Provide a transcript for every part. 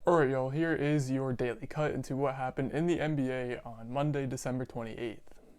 Alright, y'all, here is your daily cut into what happened in the NBA on Monday, December 28th.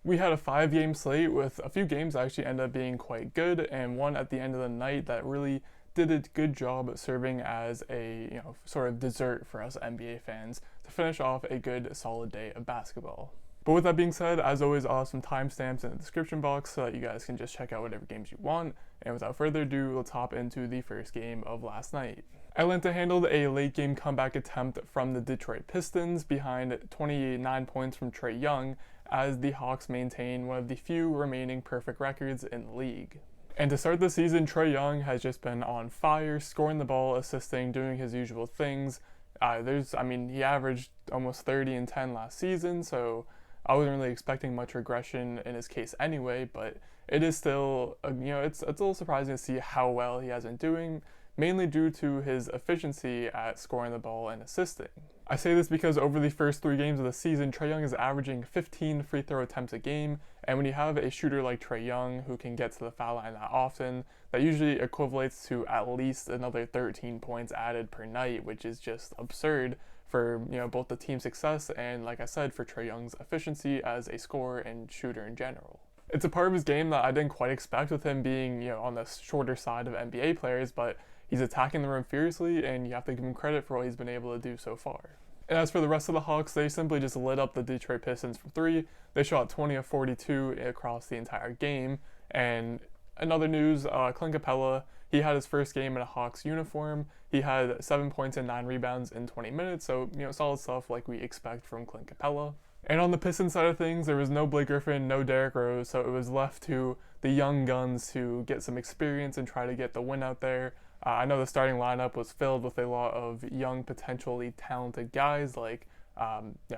We had a 5-game slate with a few games that actually ended up being quite good, and one at the end of the night that really did a good job at serving as a sort of dessert for us NBA fans to finish off a good solid day of basketball. But with that being said, as always, I'll have some timestamps in the description box so that you guys can just check out whatever games you want. And without further ado, let's hop into the first game of last night. Atlanta handled a late game comeback attempt from the Detroit Pistons behind 29 points from Trae Young as the Hawks maintain one of the few remaining perfect records in the league. And to start the season, Trae Young has just been on fire, scoring the ball, assisting, doing his usual things. He averaged almost 30 and 10 last season, so I wasn't really expecting much regression in his case anyway, but it is still, it's a little surprising to see how well he has been doing, mainly due to his efficiency at scoring the ball and assisting. I say this because over the first 3 games of the season, Trae Young is averaging 15 free throw attempts a game, and when you have a shooter like Trae Young who can get to the foul line that often, that usually equates to at least another 13 points added per night, which is just absurd for both the team's success and, like I said, for Trae Young's efficiency as a scorer and shooter in general. It's a part of his game that I didn't quite expect with him being on the shorter side of NBA players, but he's attacking the rim fiercely, and you have to give him credit for what he's been able to do so far. And as for the rest of the Hawks, they simply just lit up the Detroit Pistons from 3. They shot 20 of 42 across the entire game. And in other news, Clint Capella, he had his first game in a Hawks uniform. He had 7 points and 9 rebounds in 20 minutes, so solid stuff like we expect from Clint Capella. And on the Pistons side of things, there was no Blake Griffin, no Derrick Rose, so it was left to the young guns to get some experience and try to get the win out there. I know the starting lineup was filled with a lot of young, potentially talented guys like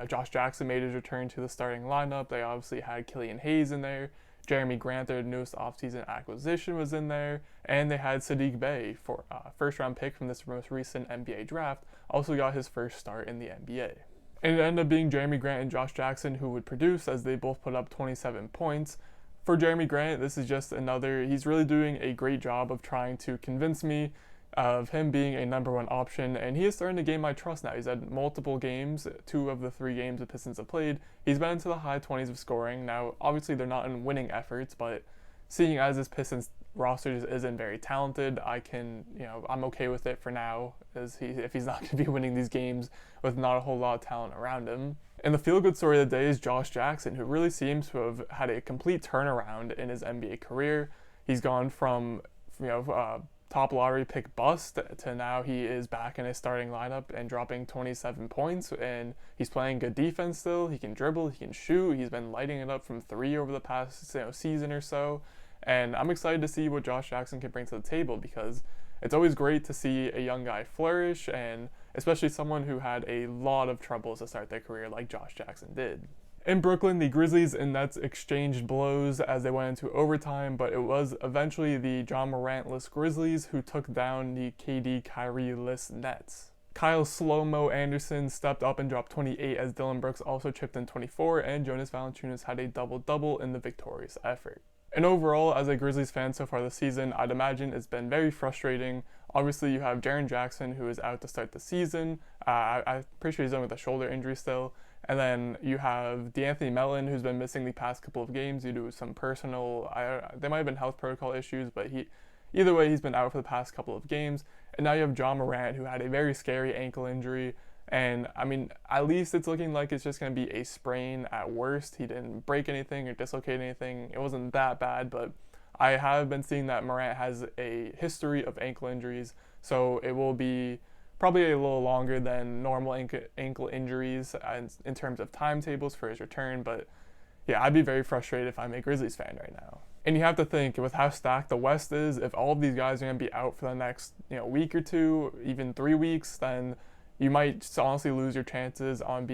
Josh Jackson made his return to the starting lineup. They obviously had Killian Hayes in there. Jeremy Grant, their newest offseason acquisition, was in there. And they had Saddiq Bey, for first-round pick from this most recent NBA draft, also got his first start in the NBA. And it ended up being Jeremy Grant and Josh Jackson who would produce, as they both put up 27 points. For Jeremy Grant, this is just he's really doing a great job of trying to convince me of him being a number 1 option, and he is starting to gain my trust now. He's had multiple games, 2 of the 3 games the Pistons have played. He's been into the high 20s of scoring. Now, obviously they're not in winning efforts, but seeing as this Pistons roster just isn't very talented, I'm okay with it for now, if he's not going to be winning these games with not a whole lot of talent around him. And the feel-good story of the day is Josh Jackson, who really seems to have had a complete turnaround in his NBA career. He's gone from, top lottery pick bust to now he is back in his starting lineup and dropping 27 points, and he's playing good defense still. He can dribble, he can shoot. He's been lighting it up from 3 over the past season or so. And I'm excited to see what Josh Jackson can bring to the table, because it's always great to see a young guy flourish, and especially someone who had a lot of troubles to start their career like Josh Jackson did. In Brooklyn, the Grizzlies and Nets exchanged blows as they went into overtime, but it was eventually the John Morant-less Grizzlies who took down the KD Kyrie-less Nets. Kyle "Slow-Mo" Anderson stepped up and dropped 28 as Dillon Brooks also chipped in 24, and Jonas Valanciunas had a double-double in the victorious effort. And overall, as a Grizzlies fan so far this season, I'd imagine it's been very frustrating. Obviously, you have Jaren Jackson, who is out to start the season. I'm pretty sure he's dealing with a shoulder injury still. And then you have D'Anthony Melton, who's been missing the past couple of games due to some personal, there might have been health protocol issues, but either way, he's been out for the past couple of games. And now you have John Morant, who had a very scary ankle injury. And at least it's looking like it's just going to be a sprain at worst. He didn't break anything or dislocate anything. It wasn't that bad, but I have been seeing that Morant has a history of ankle injuries, so it will be probably a little longer than normal ankle injuries in terms of timetables for his return. But yeah, I'd be very frustrated if I'm a Grizzlies fan right now. And you have to think, with how stacked the West is, if all of these guys are going to be out for the next week or 2, even 3 weeks, then you might honestly lose your chances on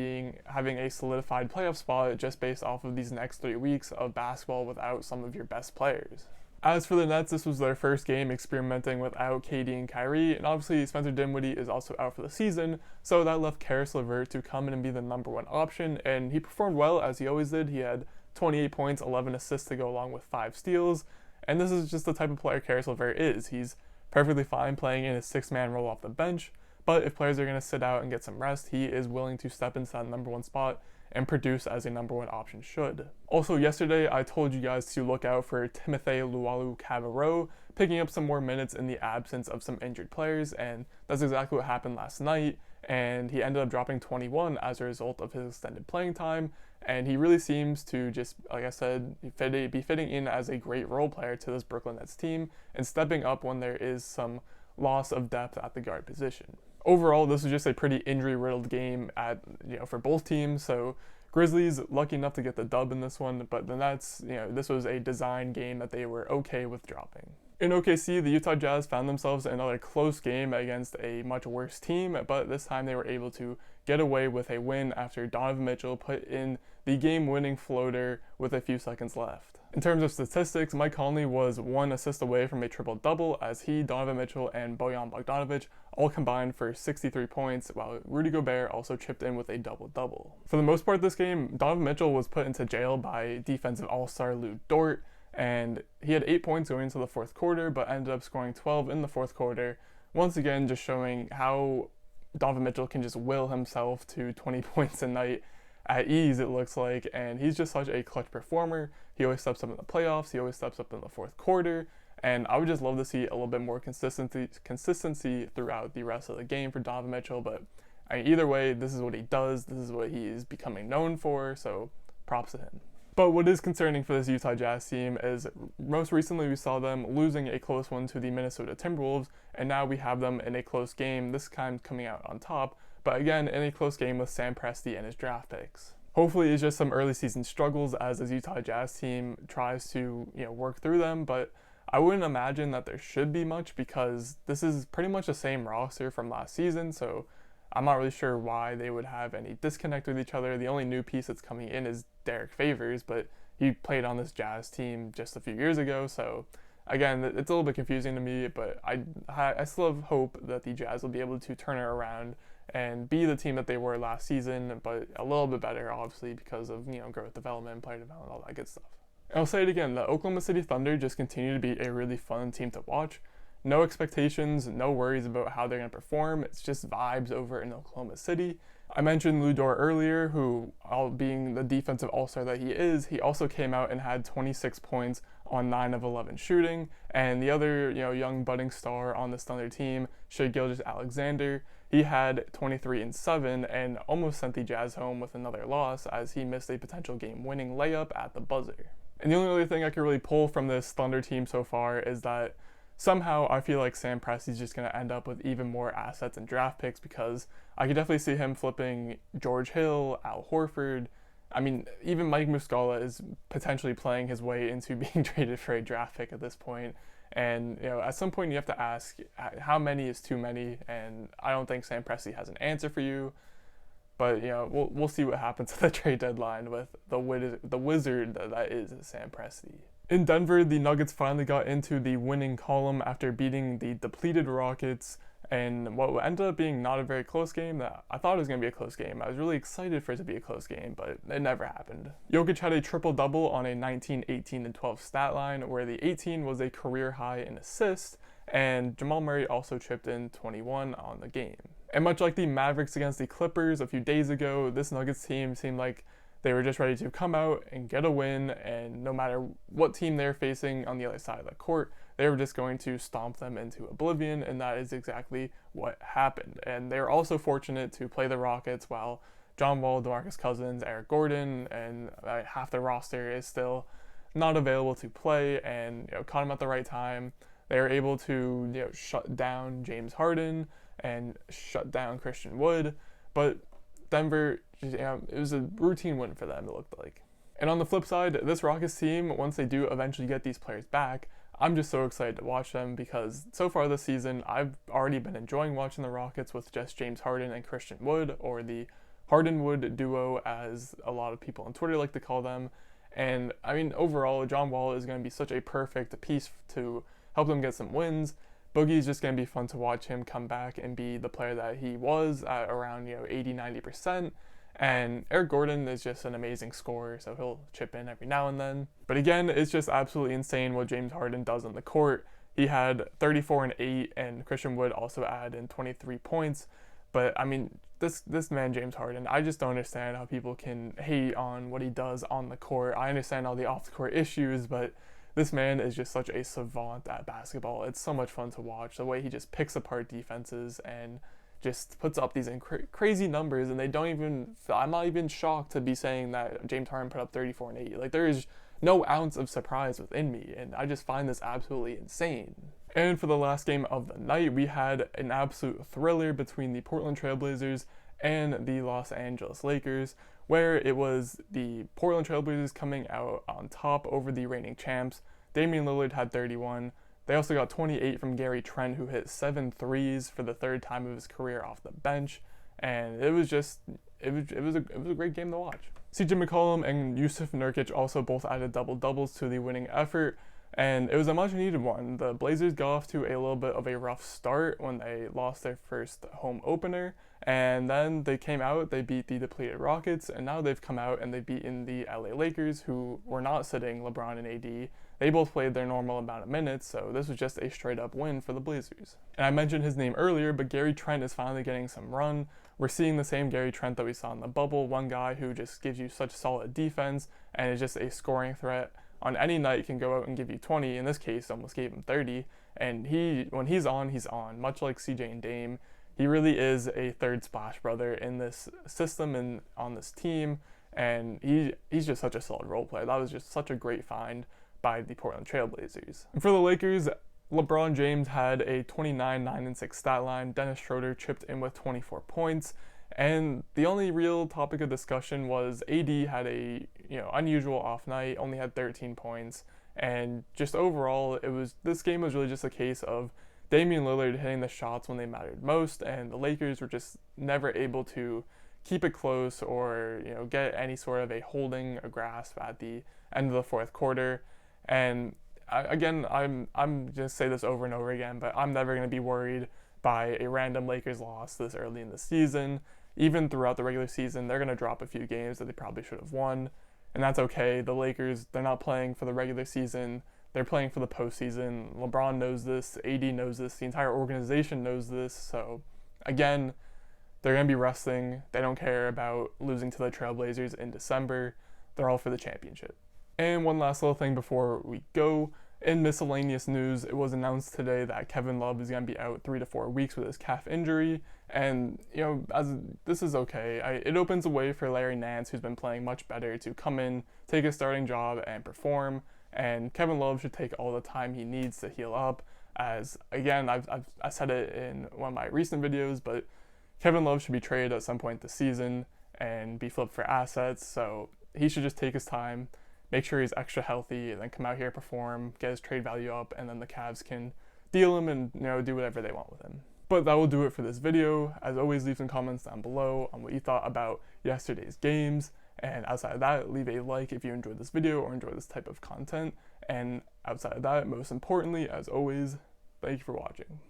having a solidified playoff spot just based off of these next 3 weeks of basketball without some of your best players. As for the Nets, this was their first game experimenting without KD and Kyrie, and obviously Spencer Dinwiddie is also out for the season, so that left Caris LeVert to come in and be the number 1 option, and he performed well as he always did. He had 28 points, 11 assists to go along with 5 steals, and this is just the type of player Caris LeVert is. He's perfectly fine playing in his 6-man role off the bench, but if players are going to sit out and get some rest, he is willing to step into that number one spot and produce as a number one option should. Also, yesterday I told you guys to look out for Timothy Luwawu-Cabarrot picking up some more minutes in the absence of some injured players, and that's exactly what happened last night, and he ended up dropping 21 as a result of his extended playing time, and he really seems to just, like I said, be fitting in as a great role player to this Brooklyn Nets team and stepping up when there is some loss of depth at the guard position. Overall, this was just a pretty injury-riddled game for both teams. So Grizzlies lucky enough to get the dub in this one, but the Nets, this was a design game that they were okay with dropping. In OKC, the Utah Jazz found themselves in another close game against a much worse team, but this time they were able to get away with a win after Donovan Mitchell put in the game-winning floater with a few seconds left. In terms of statistics, Mike Conley was 1 assist away from a triple-double as he, Donovan Mitchell, and Bojan Bogdanovic all combined for 63 points, while Rudy Gobert also chipped in with a double-double. For the most part this game, Donovan Mitchell was put into jail by defensive all-star Lou Dort, and he had 8 points going into the fourth quarter, but ended up scoring 12 in the fourth quarter, once again just showing how Donovan Mitchell can just will himself to 20 points a night at ease, it looks like, and he's just such a clutch performer. He always steps up in the playoffs, he always steps up in the fourth quarter, and I would just love to see a little bit more consistency throughout the rest of the game for Donovan Mitchell, but either way, this is what he does, this is what he is becoming known for, so props to him. But what is concerning for this Utah Jazz team is most recently we saw them losing a close one to the Minnesota Timberwolves, and now we have them in a close game, this time coming out on top, but again in a close game with Sam Presti and his draft picks. Hopefully it's just some early season struggles as this Utah Jazz team tries to work through them, but I wouldn't imagine that there should be much because this is pretty much the same roster from last season, so I'm not really sure why they would have any disconnect with each other. The only new piece that's coming in is Derek Favors, but he played on this Jazz team just a few years ago, so again, it's a little bit confusing to me, but I still have hope that the Jazz will be able to turn it around and be the team that they were last season, but a little bit better, obviously, because of growth development, player development, all that good stuff. And I'll say it again, the Oklahoma City Thunder just continue to be a really fun team to watch. No expectations, no worries about how they're going to perform. It's just vibes over in Oklahoma City. I mentioned Lou Dort earlier, who, all being the defensive all-star that he is, he also came out and had 26 points on 9 of 11 shooting. And the other, young budding star on this Thunder team, Shai Gilgeous-Alexander, he had 23 and 7 and almost sent the Jazz home with another loss as he missed a potential game-winning layup at the buzzer. And the only other thing I could really pull from this Thunder team so far is that somehow I feel like Sam Presti's just going to end up with even more assets and draft picks because I could definitely see him flipping George Hill, Al Horford. I mean, even Mike Muscala is potentially playing his way into being traded for a draft pick at this point. And, at some point you have to ask how many is too many, and I don't think Sam Presti has an answer for you. But, we'll see what happens at the trade deadline with the wizard that is Sam Presti. In Denver, the Nuggets finally got into the winning column after beating the depleted Rockets and what ended up being not a very close game. That I thought it was going to be a close game. I was really excited for it to be a close game, but it never happened. Jokic had a triple-double on a 19, 18, and 12 stat line, where the 18 was a career high in assists, and Jamal Murray also chipped in 21 on the game. And much like the Mavericks against the Clippers a few days ago, this Nuggets team seemed like they were just ready to come out and get a win, and no matter what team they're facing on the other side of the court, they were just going to stomp them into oblivion, and that is exactly what happened. And they were also fortunate to play the Rockets while John Wall, DeMarcus Cousins, Eric Gordon, and half the roster is still not available to play, and caught them at the right time. They were able to shut down James Harden and shut down Christian Wood, but Denver, it was a routine win for them, it looked like. And on the flip side, this Rockets team, once they do eventually get these players back, I'm just so excited to watch them because so far this season, I've already been enjoying watching the Rockets with just James Harden and Christian Wood, or the Harden-Wood duo as a lot of people on Twitter like to call them. And I mean, overall, John Wall is going to be such a perfect piece to help them get some wins. Boogie is just going to be fun to watch him come back and be the player that he was at around 80-90%. And Eric Gordon is just an amazing scorer, so he'll chip in every now and then. But again, it's just absolutely insane what James Harden does on the court. he had 34 and 8, and Christian Wood also added in 23 points. But I mean, this man, James Harden, I just don't understand how people can hate on what he does on the court. I understand all the off the court issues, but this man is just such a savant at basketball. It's so much fun to watch, the way he just picks apart defenses and just puts up these crazy numbers, and they don't even, I'm not even shocked to be saying that James Harden put up 34 and 8. Like, there is no ounce of surprise within me, and I just find this absolutely insane. And for the last game of the night, we had an absolute thriller between the Portland Trail Blazers and the Los Angeles Lakers, where it was the Portland Trail Blazers coming out on top over the reigning champs. Damian Lillard had 31. They also got 28 from Gary Trent, who hit 7 threes for the third time of his career off the bench, and it was a great game to watch. CJ McCollum and Yusuf Nurkic also both added double-doubles to the winning effort, and it was a much-needed one. The Blazers got off to a little bit of a rough start when they lost their first home opener, and then they came out, they beat the depleted Rockets, and now they've come out and they've beaten the LA Lakers, who were not sitting LeBron and AD. They both played their normal amount of minutes, so this was just a straight-up win for the Blazers. And I mentioned his name earlier, but Gary Trent is finally getting some run. We're seeing the same Gary Trent that we saw in the bubble, one guy who just gives you such solid defense and is just a scoring threat. On any night can go out and give you 20, in this case almost gave him 30, and when he's on, much like CJ and Dame. He really is a third splash brother in this system and on this team, and he's just such a solid role player. That was just such a great find by the Portland Trail Blazers. And for the Lakers, LeBron James had a 29, 9, and 6 stat line. Dennis Schroeder chipped in with 24 points. And the only real topic of discussion was AD had a unusual off night, only had 13 points. And just overall, this game was really just a case of Damian Lillard hitting the shots when they mattered most, and the Lakers were just never able to keep it close or get any sort of a grasp at the end of the fourth quarter. And I'm just say this over and over again, but I'm never going to be worried by a random Lakers loss this early in the season. Even throughout the regular season, they're going to drop a few games that they probably should have won, and that's okay. The Lakers, they're not playing for the regular season. They're playing for the postseason. LeBron knows this, AD knows this, the entire organization knows this. So, again, they're going to be resting. They don't care about losing to the Trailblazers in December. They're all for the championship. And one last little thing before we go. In miscellaneous news, it was announced today that Kevin Love is going to be out 3 to 4 weeks with his calf injury. And, this is okay. It opens a way for Larry Nance, who's been playing much better, to come in, take a starting job, and perform. And Kevin Love should take all the time he needs to heal up. As, again, I said it in one of my recent videos, but Kevin Love should be traded at some point this season and be flipped for assets. So he should just take his time, make sure he's extra healthy, and then come out here, perform, get his trade value up, and then the Cavs can deal him and do whatever they want with him. But that will do it for this video. As always, leave some comments down below on what you thought about yesterday's games. And outside of that, leave a like if you enjoyed this video or enjoy this type of content. And outside of that, most importantly, as always, thank you for watching.